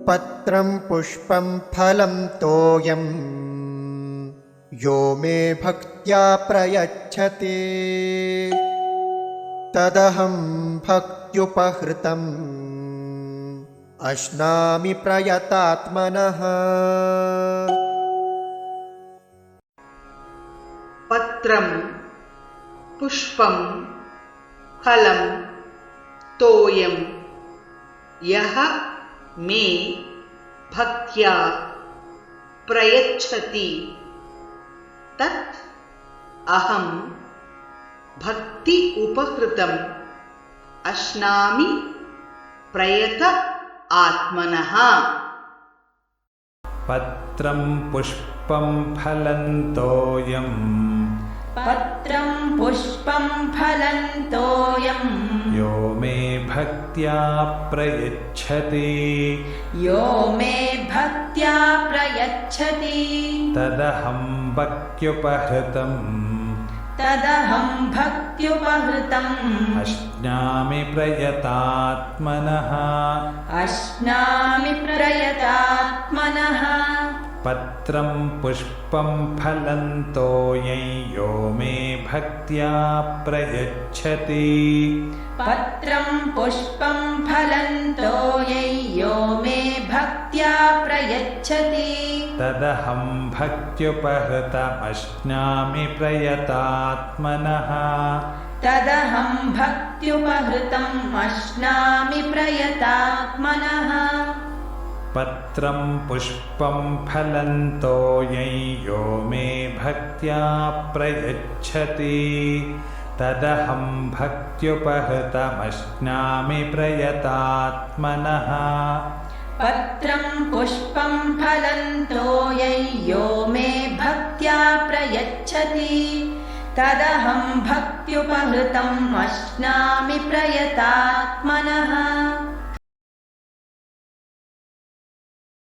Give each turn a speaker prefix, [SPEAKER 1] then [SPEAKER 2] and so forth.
[SPEAKER 1] पत्रं पुष्पं फलं तोयं यो मे भक्त्या प्रयच्छति तदहं भक्त्युपहृतम् अश्नामि प्रयतात्मनः।
[SPEAKER 2] पत्रं पुष्पं फलं तोयं यः मे भक्त्या प्रयच्छति तत् अहं भक्ति उपहृतम् अश्नामि प्रयत आत्मनः।
[SPEAKER 3] पत्रं पुष्पं फलं तोयं
[SPEAKER 4] पत्रं पुष्पं फलं तोयं
[SPEAKER 3] यो मे भक्त्या प्रयच्छति
[SPEAKER 4] यो मे भक्त्या प्रयच्छति
[SPEAKER 3] तदहं भक्त्युपहृतम् अश्नामि प्रयतात्मनः।
[SPEAKER 4] अश्नामि प्रयतात्मनः।
[SPEAKER 3] पत्रं पुष्पं फलं तोयं यो मे भक्त्या प्रयच्छति
[SPEAKER 4] पत्रं पुष्पं फलं तोयं यो मे भक्त्या प्रयच्छति
[SPEAKER 3] तदहं भक्त्युपहृतमश्नामि प्रयतात्मनः।
[SPEAKER 4] तदहं भक्त्युपहृतम् अश्नामि प्रयतात्मनः।
[SPEAKER 3] पत्रं पुष्पं फलं तोयं यो मे भक्त्या प्रयच्छति तदहं भक्त्युपहृतमश्नामि प्रयतात्मनः।
[SPEAKER 4] पत्रं पुष्पं फलं तोयं यो मे भक्त्या प्रयच्छति तदहं भक्त्युपहृतम् अश्नामि प्रयतात्मनः।